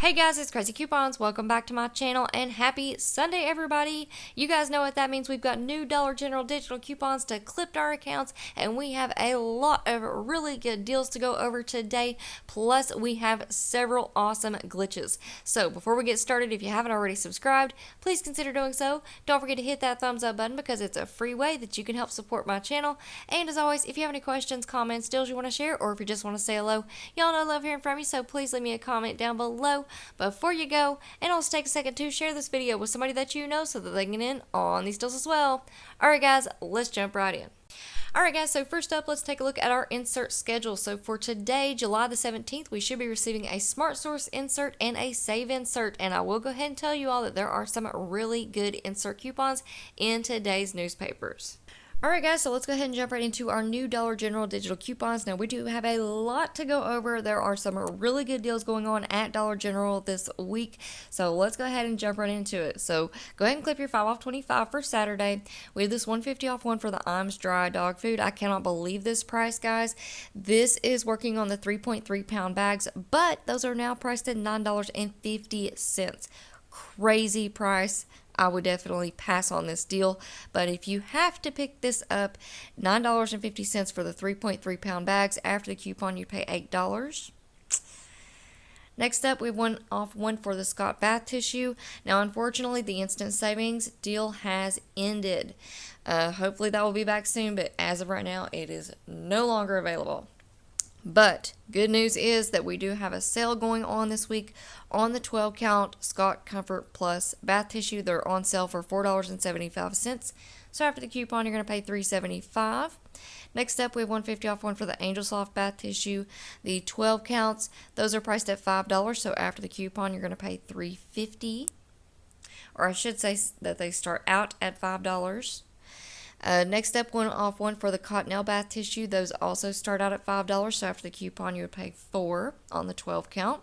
Hey guys, it's Craz-E Coupons. Welcome back to my channel and happy Sunday, everybody. You guys know what that means. We've got new Dollar General digital coupons to clip our accounts, and we have a lot of really good deals to go over today. Plus, we have several awesome glitches. So before we get started, if you haven't already subscribed, please consider doing so. Don't forget to hit that thumbs up button because it's a free way that you can help support my channel. And as always, if you have any questions, comments, deals you want to share, or if you just want to say hello, y'all know I love hearing from you, so please leave me a comment down below. Before you go, and also take a second to share this video with somebody that you know so that they can get in on these deals as well. Alright guys, let's jump right in. Alright guys, so first up, let's take a look at our insert schedule. So for today, July the 17th, we should be receiving a Smart Source insert and a Save insert. And I will go ahead and tell you all that there are some really good insert coupons in today's newspapers. Alright guys, so let's go ahead and jump right into our new Dollar General digital coupons. Now we do have a lot to go over. There are some really good deals going on at Dollar General this week. So let's go ahead and jump right into it. So go ahead and clip your 5 off 25 for Saturday. We have this 150 off one for the Iams dry dog food. I cannot believe this price, guys. This is working on the 3.3 pound bags, but those are now priced at $9.50. Crazy price. I would definitely pass on this deal, but if you have to pick this up, $9.50 for the 3.3 pound bags. After the coupon, you pay $8. Next up, we have one off one for the Scott bath tissue. Now, unfortunately, the instant savings deal has ended. Hopefully, that will be back soon, but as of right now, it is no longer available. But good news is that we do have a sale going on this week on the 12 count Scott Comfort Plus bath tissue. They're on sale for $4.75. So after the coupon, you're going to pay $3.75. Next up, we have 150 off one for the Angel Soft bath tissue. The 12 counts, those are priced at $5. So after the coupon, you're going to pay $3.50. Or I should say that they start out at $5. Next up, one off one for the Cottonelle bath tissue. Those also start out at $5, so after the coupon you would pay $4 on the 12 count.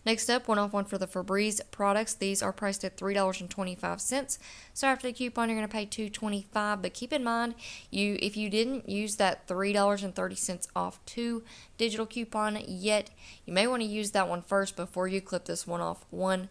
Next up, one off one for the Febreze products. These are priced at $3.25, so after the coupon you're going to pay $2.25. But keep in mind, if you didn't use that $3.30 off 2 digital coupon yet, you may want to use that one first before you clip this one off one.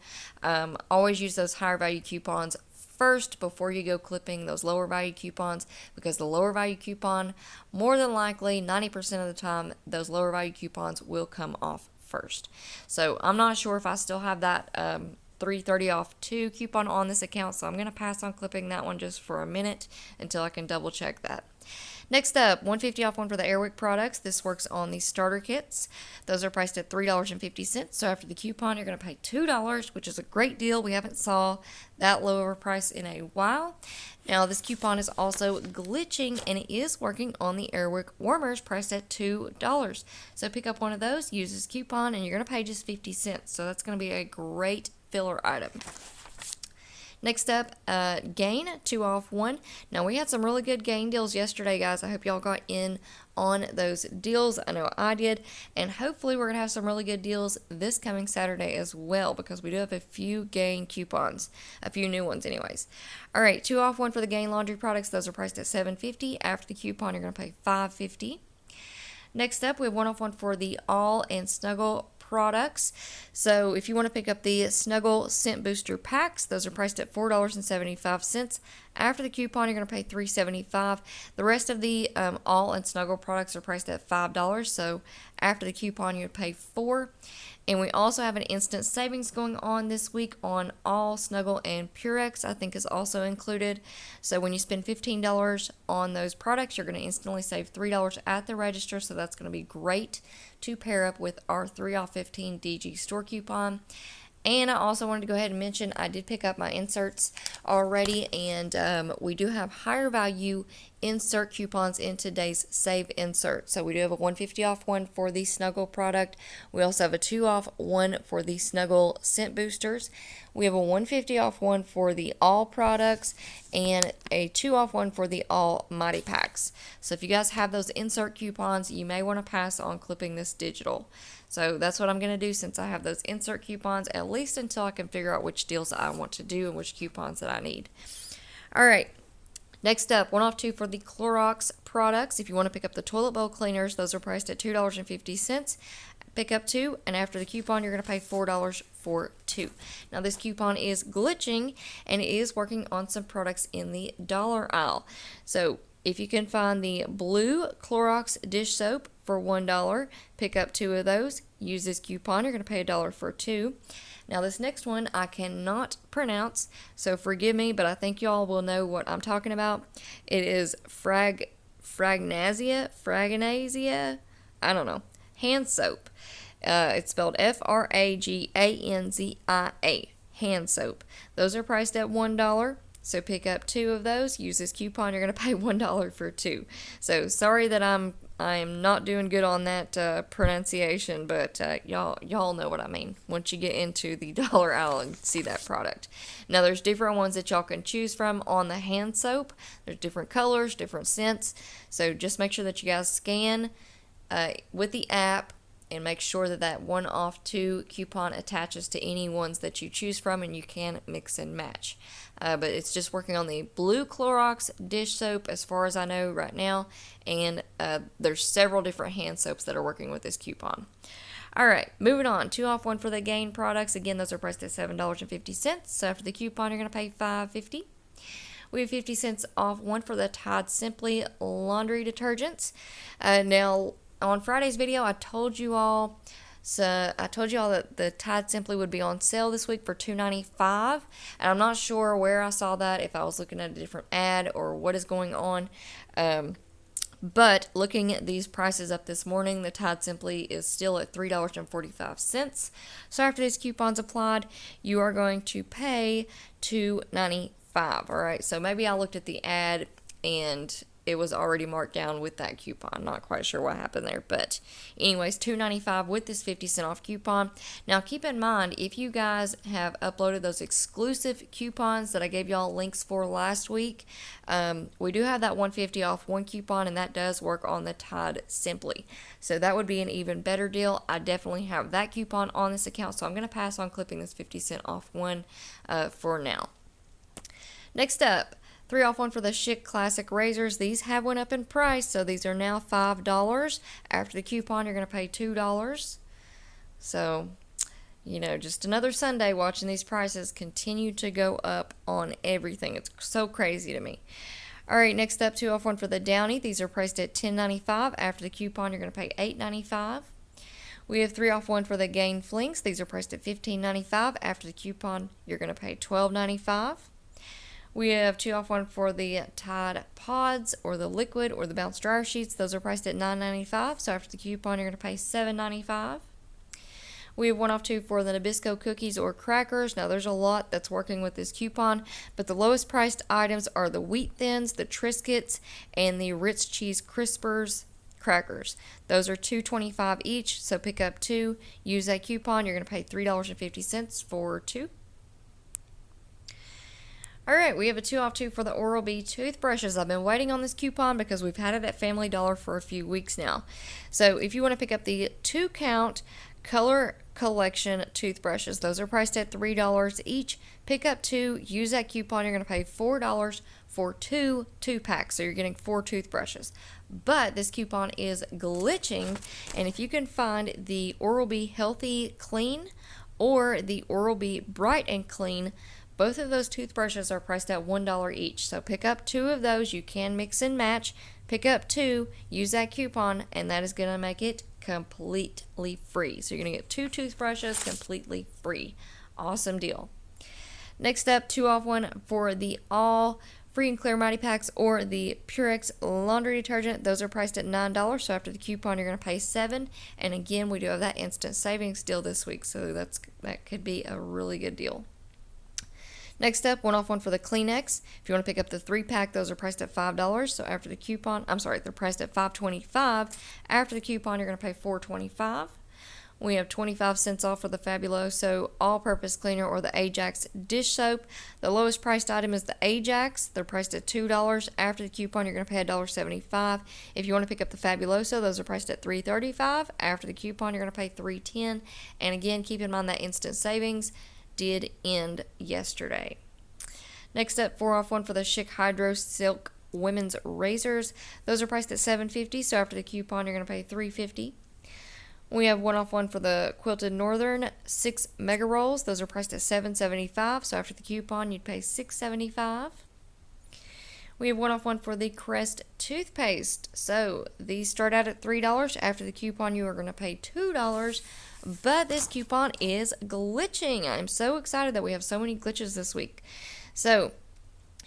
Always use those higher value coupons first before you go clipping those lower value coupons, because the lower value coupon, more than likely 90% of the time, those lower value coupons will come off first. So I'm not sure if I still have that $3.30 off 2 coupon on this account, so I'm going to pass on clipping that one just for a minute until I can double check that. Next up, 150 off one for the Airwick products. This works on the starter kits. Those are priced at $3.50. So after the coupon, you're going to pay $2, which is a great deal. We haven't saw that lower price in a while. Now, this coupon is also glitching, and it is working on the Airwick warmers priced at $2. So pick up one of those, use this coupon, and you're going to pay just 50 cents. So that's going to be a great filler item. Next up, Gain 2 off 1. Now, we had some really good Gain deals yesterday, guys. I hope y'all got in on those deals. I know I did. And hopefully, we're going to have some really good deals this coming Saturday as well, because we do have a few Gain coupons. A few new ones anyways. All right, 2 off 1 for the Gain laundry products. Those are priced at $7.50. After the coupon, you're going to pay $5.50. Next up, we have 1 off 1 for the All and Snuggle products. So if you want to pick up the Snuggle Scent Booster packs, those are priced at $4.75. After the coupon, you're going to pay $3.75. The rest of the All and Snuggle products are priced at $5. So after the coupon, you would pay $4. And we also have an instant savings going on this week on All, Snuggle, and Purex, I think is also included. So when you spend $15 on those products, you're going to instantly save $3 at the register. So that's going to be great to pair up with our 3 off 15 DG store coupon. And I also wanted to go ahead and mention I did pick up my inserts already, and we do have higher value insert coupons in today's Save insert. So we do have a 150 off one for the Snuggle product. We also have a 2 off one for the Snuggle Scent Boosters. We have a 150 off one for the All products and a 2 off one for the All Mighty Packs. So if you guys have those insert coupons, you may want to pass on clipping this digital. So that's what I'm going to do since I have those insert coupons, at least until I can figure out which deals I want to do and which coupons that I need. All right. Next up, 1 off 2 for the Clorox products. If you want to pick up the toilet bowl cleaners, those are priced at $2.50. pick up 2, and after the coupon, you're going to pay $4 for 2. Now, this coupon is glitching, and it is working on some products in the dollar aisle. So, if you can find the blue Clorox dish soap for $1, pick up 2 of those. Use this coupon. You're going to pay $1 for 2. Now, this next one I cannot pronounce, so forgive me, but I think y'all will know what I'm talking about. It is Fraganazia, I don't know, hand soap. It's spelled Fraganzia, hand soap. Those are priced at $1. So pick up 2 of those. Use this coupon. You're going to pay $1 for 2. So sorry that I am not doing good on that pronunciation, but y'all know what I mean once you get into the dollar aisle and see that product. Now there's different ones that y'all can choose from on the hand soap. There's different colors, different scents. So just make sure that you guys scan with the app and make sure that that 1 off 2 coupon attaches to any ones that you choose from, and you can mix and match. But it's just working on the blue Clorox dish soap as far as I know right now, and there's several different hand soaps that are working with this coupon. Alright, moving on. 2 off 1 for the Gain products. Again, those are priced at $7.50. So after the coupon, you're going to pay $5.50. We have 50 cents off 1 for the Tide Simply laundry detergents. Now, on Friday's video, I told you all that the Tide Simply would be on sale this week for $2.95, and I'm not sure where I saw that, if I was looking at a different ad or what is going on. But looking at these prices up this morning, the Tide Simply is still at $3.45. So after this coupon's applied, you are going to pay $2.95. All right. So maybe I looked at the ad and it was already marked down with that coupon. Not quite sure what happened there, but anyways, $2.95 with this 50 cent off coupon. Now keep in mind, if you guys have uploaded those exclusive coupons that I gave y'all links for last week, we do have that $1.50 off 1 coupon, and that does work on the Tide Simply. So that would be an even better deal. I definitely have that coupon on this account, so I'm going to pass on clipping this 50 cent off 1 for now. Next up, 3 off 1 for the Schick Classic Razors. These have went up in price, so these are now $5. After the coupon, you're going to pay $2. So, you know, just another Sunday watching these prices continue to go up on everything. It's so crazy to me. All right, next up, 2 off 1 for the Downy. These are priced at $10.95. After the coupon, you're going to pay $8.95. We have 3 off 1 for the Gain Flinks. These are priced at $15.95. After the coupon, you're going to pay $12.95. We have 2 off 1 for the Tide Pods, or the liquid, or the Bounce Dryer Sheets. Those are priced at $9.95. So after the coupon, you're going to pay $7.95. We have 1 off 2 for the Nabisco cookies or crackers. Now there's a lot that's working with this coupon, but the lowest priced items are the Wheat Thins, the Triscuits, and the Ritz Cheese Crispers crackers. Those are $2.25 each, so pick up 2. Use that coupon. You're going to pay $3.50 for 2. Alright, we have a 2 off 2 for the Oral-B toothbrushes. I've been waiting on this coupon because we've had it at Family Dollar for a few weeks now. So if you want to pick up the 2-count Color Collection toothbrushes, those are priced at $3 each. Pick up 2, use that coupon, you're going to pay $4 for 2 2-packs. So you're getting 4 toothbrushes. But this coupon is glitching, and if you can find the Oral-B Healthy Clean or the Oral-B Bright and Clean, both of those toothbrushes are priced at $1 each. So pick up 2 of those. You can mix and match. Pick up 2, use that coupon, and that is going to make it completely free. So you're going to get 2 toothbrushes completely free. Awesome deal. Next up, 2 off 1 for the All Free and Clear Mighty Packs or the Purex laundry detergent. Those are priced at $9. So after the coupon, you're going to pay $7. And again, we do have that instant savings deal this week. So that could be a really good deal. Next up, 1 off 1 for the Kleenex. If you want to pick up the 3-pack, those are priced at $5. So after the coupon, they're priced at $5.25. After the coupon, you're going to pay $4.25. We have 25 cents off for the Fabuloso All-Purpose Cleaner or the Ajax Dish Soap. The lowest priced item is the Ajax. They're priced at $2. After the coupon, you're going to pay $1.75. If you want to pick up the Fabuloso, those are priced at $3.35. After the coupon, you're going to pay $3.10. And again, keep in mind that instant savings did end yesterday. Next up, 4 off 1 for the Schick Hydro Silk Women's Razors. Those are priced at $7.50, so after the coupon, you're going to pay $3.50. We have one off one for the Quilted Northern 6 mega rolls. Those are priced at $7.75, so after the coupon you'd pay $6.75. We have one off one for the Crest toothpaste. So these start out at $3. After the coupon you are going to pay $2. But this coupon is glitching. I'm so excited that we have so many glitches this week. So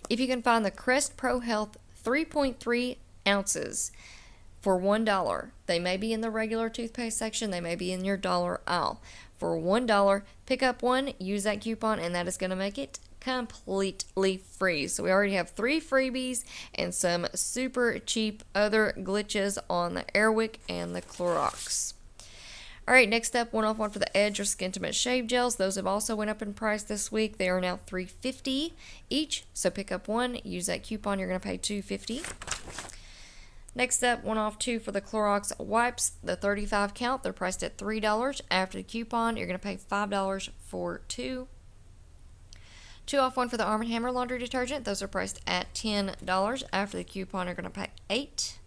if you can find the Crest Pro Health 3.3 ounces for $1. They may be in the regular toothpaste section. They may be in your dollar aisle. For $1, pick up one, use that coupon, and that is going to make it completely free. So we already have 3 freebies and some super cheap other glitches on the Airwick and the Clorox. Alright, next up, one off one for the Edge or Skintimate Shave Gels. Those have also went up in price this week. They are now $3.50 each. So pick up one, use that coupon, you're going to pay $2.50. Next up, one off 2 for the Clorox wipes, the 35 count. They're priced at $3. After the coupon, you're going to pay $5 for 2. 2 off 1 for the Arm & Hammer laundry detergent. Those are priced at $10. After the coupon, you're going to pay $8.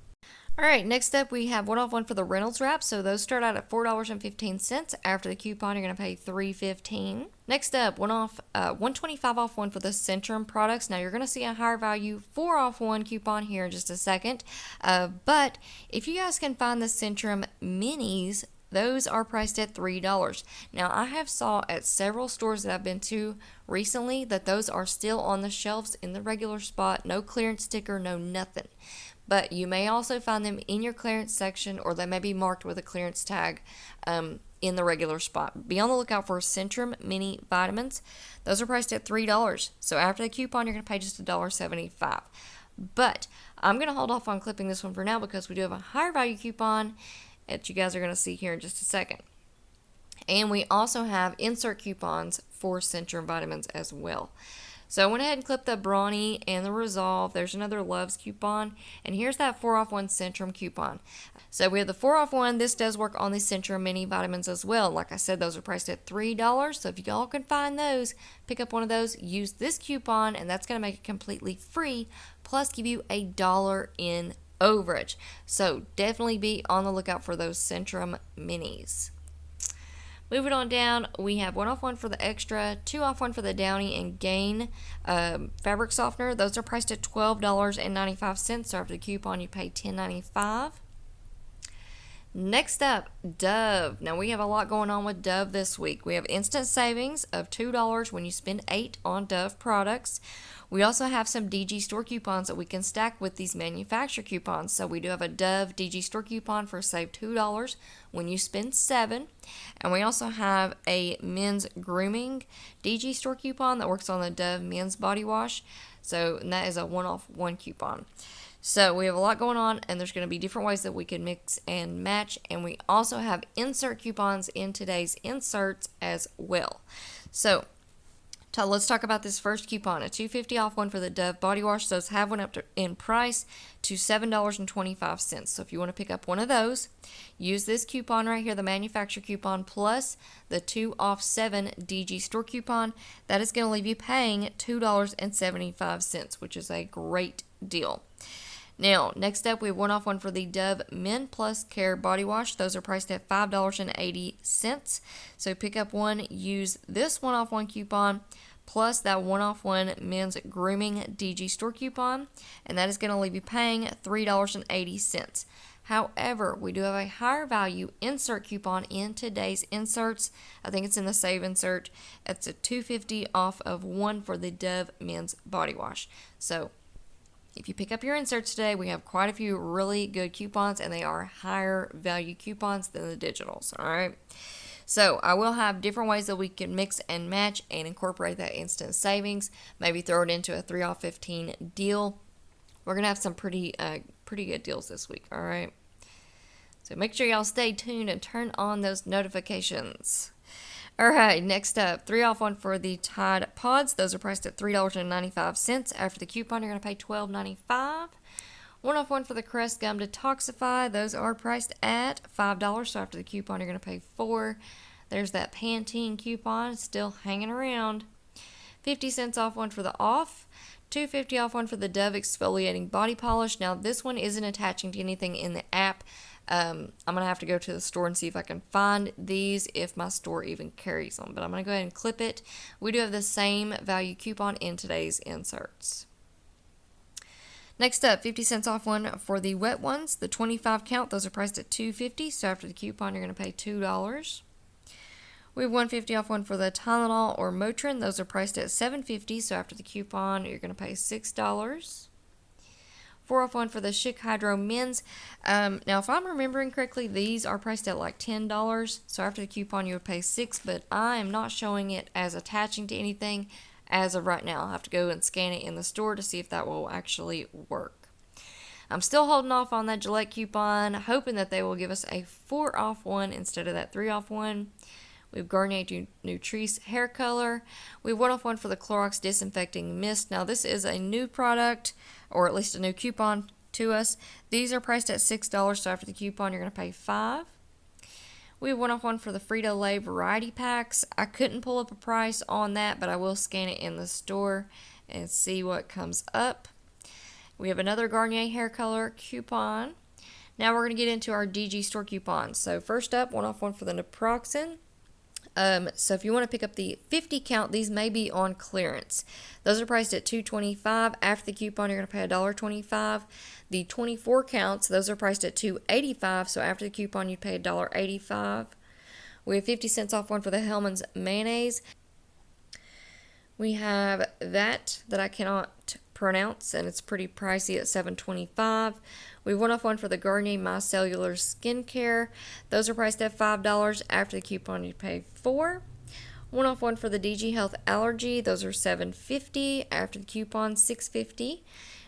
Alright, next up we have one off 1 for the Reynolds wraps. So those start out at $4.15. After the coupon, you're going to pay $3.15. Next up, 125 off 1 for the Centrum products. Now you're going to see a higher value 4 off 1 coupon here in just a second. But if you guys can find the Centrum minis, those are priced at $3. Now I have saw at several stores that I've been to recently that those are still on the shelves in the regular spot. No clearance sticker, no nothing. But you may also find them in your clearance section, or they may be marked with a clearance tag in the regular spot. Be on the lookout for Centrum Mini Vitamins. Those are priced at $3. So after the coupon, you're going to pay just $1.75. But I'm going to hold off on clipping this one for now because we do have a higher value coupon that you guys are going to see here in just a second. And we also have insert coupons for Centrum Vitamins as well. So I went ahead and clipped the Brawny and the Resolve. There's another Loves coupon. And here's that 4 off 1 Centrum coupon. So we have the 4 off 1. This does work on the Centrum Mini Vitamins as well. Like I said, those are priced at $3. So if y'all can find those, pick up one of those, use this coupon, and that's going to make it completely free, plus give you $1 in overage. So definitely be on the lookout for those Centrum Minis. Moving on down, we have 1 off 1 for the Extra, 2 off 1 for the Downy and Gain fabric softener. Those are priced at $12.95. So after the coupon, you pay $10.95. Next up, Dove. Now we have a lot going on with Dove this week. We have instant savings of $2 when you spend $8 on Dove products. We also have some DG store coupons that we can stack with these manufacturer coupons. So we do have a Dove DG store coupon for save $2 when you spend $7. And we also have a men's grooming DG store coupon that works on the Dove men's body wash. So and that is a 1 off 1 coupon. So we have a lot going on, and there's going to be different ways that we can mix and match. And we also have insert coupons in today's inserts as well. So let's talk about this first coupon, a $2.50 off 1 for the Dove body wash. Those have went up in price to $7.25. So if you want to pick up one of those, use this coupon right here, the manufacturer coupon, plus the 2 off 7 DG store coupon. That is going to leave you paying $2.75, which is a great deal. Now, next up, we have 1 off 1 for the Dove Men Plus Care Body Wash. Those are priced at $5.80. So pick up one, use this 1 off 1 coupon, plus that 1 off 1 men's grooming DG store coupon, and that is going to leave you paying $3.80. However, we do have a higher value insert coupon in today's inserts. I think it's in the save insert. It's a $2.50 off of 1 for the Dove Men's Body Wash. So if you pick up your inserts today, we have quite a few really good coupons, and they are higher value coupons than the digitals, all right? So I will have different ways that we can mix and match and incorporate that instant savings, maybe throw it into a 3 off 15 deal. We're going to have some pretty good deals this week, all right? So make sure y'all stay tuned and turn on those notifications. All right, next up, 3 off 1 for the Tide Pods. Those are priced at $3.95. After the coupon, you're going to pay $12.95. 1 off 1 for the Crest Gum Detoxify. Those are priced at $5. So after the coupon, you're going to pay $4. There's that Pantene coupon still hanging around. 50 cents off 1 for the Off. $2.50 off 1 for the Dove Exfoliating Body Polish. Now, this one isn't attaching to anything in the app. I'm going to have to go to the store and see if I can find these, if my store even carries them. But I'm going to go ahead and clip it. We do have the same value coupon in today's inserts. Next up, 50 cents off one for the wet ones. The 25 count, those are priced at $2.50. So after the coupon, you're going to pay $2. We have $1.50 off one for the Tylenol or Motrin. Those are priced at $7.50. So after the coupon, you're going to pay $6. 4 off one for the Schick Hydro Men's. Now, if I'm remembering correctly, these are priced at like $10. So after the coupon, you would pay $6. But I am not showing it as attaching to anything as of right now. I'll have to go and scan it in the store to see if that will actually work. I'm still holding off on that Gillette coupon, hoping that they will give us a 4 off one instead of that 3 off one. We have Garnier Nutrice hair color. We have 1 off one for the Clorox disinfecting mist. Now this is a new product, or at least a new coupon to us. These are priced at $6, so after the coupon you're going to pay $5. We have 1 off one for the Frito-Lay variety packs. I couldn't pull up a price on that, but I will scan it in the store and see what comes up. We have another Garnier hair color coupon. Now we're going to get into our DG store coupons. So first up, 1 off one for the naproxen. So if you want to pick up the 50 count, these may be on clearance. Those are priced at $2.25. After the coupon, you're going to pay $1.25. The 24 counts, those are priced at $2.85. So after the coupon, you pay $1.85. We have 50 cents off one for the Hellmann's mayonnaise. We have that I cannot pronounce, and it's pretty pricey at $7.25. We have 1 off one for the Garnier Micellular Skincare. Those are priced at $5. After the coupon, you pay $4. 1 off one for the DG Health Allergy. Those are $7.50. After the coupon, $6.50.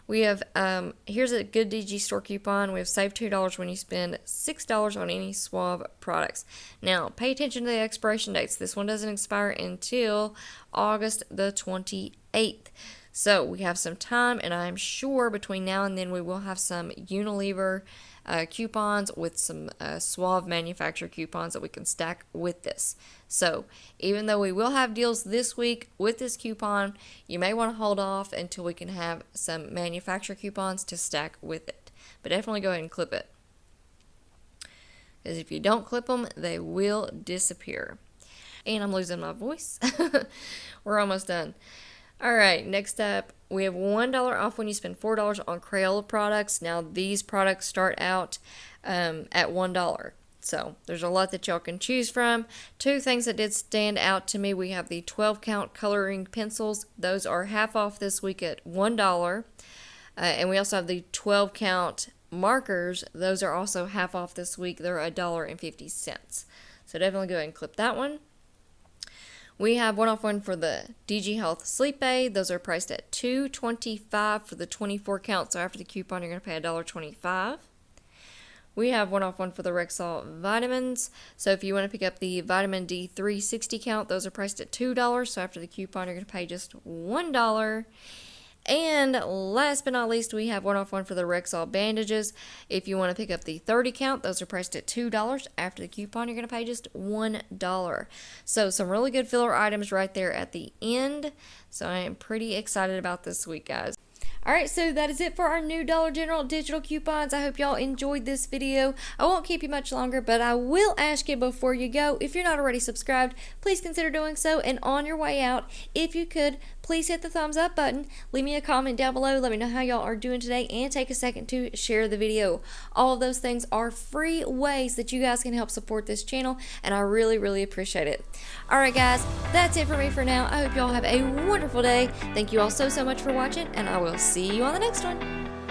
We have, here's a good DG store coupon. We have save $2 when you spend $6 on any Suave products. Now, pay attention to the expiration dates. This one doesn't expire until August the 28th. So we have some time, and I'm sure between now and then we will have some Unilever coupons with some Suave manufacturer coupons that we can stack with this. So even though we will have deals this week with this coupon, you may want to hold off until we can have some manufacturer coupons to stack with it. But definitely go ahead and clip it, because if you don't clip them, they will disappear. And I'm losing my voice. We're almost done. Alright, next up, we have $1 off when you spend $4 on Crayola products. Now, these products start out at $1. So, there's a lot that y'all can choose from. 2 things that did stand out to me. We have the 12 count coloring pencils. Those are half off this week at $1. And we also have the 12 count markers. Those are also half off this week. They're $1.50. So, definitely go ahead and clip that one. We have 1 off one for the DG Health Sleep Aid. Those are priced at $2.25 for the 24 count. So after the coupon, you're going to pay $1.25. We have 1 off one for the Rexall vitamins. So if you want to pick up the vitamin D3 60 count, those are priced at $2. So after the coupon, you're going to pay just $1. And last but not least, we have 1 off one for the Rexall bandages. If you want to pick up the 30 count, those are priced at $2. After the coupon, you're going to pay just $1. So some really good filler items right there at the end. So I am pretty excited about this week, guys. Alright, so that is it for our new Dollar General digital coupons. I hope y'all enjoyed this video. I won't keep you much longer, but I will ask you before you go, if you're not already subscribed, please consider doing so. And on your way out, if you could, please hit the thumbs up button. Leave me a comment down below. Let me know how y'all are doing today, and take a second to share the video. All of those things are free ways that you guys can help support this channel, and I really, really appreciate it. Alright guys, that's it for me for now. I hope y'all have a wonderful day. Thank you all so much for watching, and I will see you on the next one.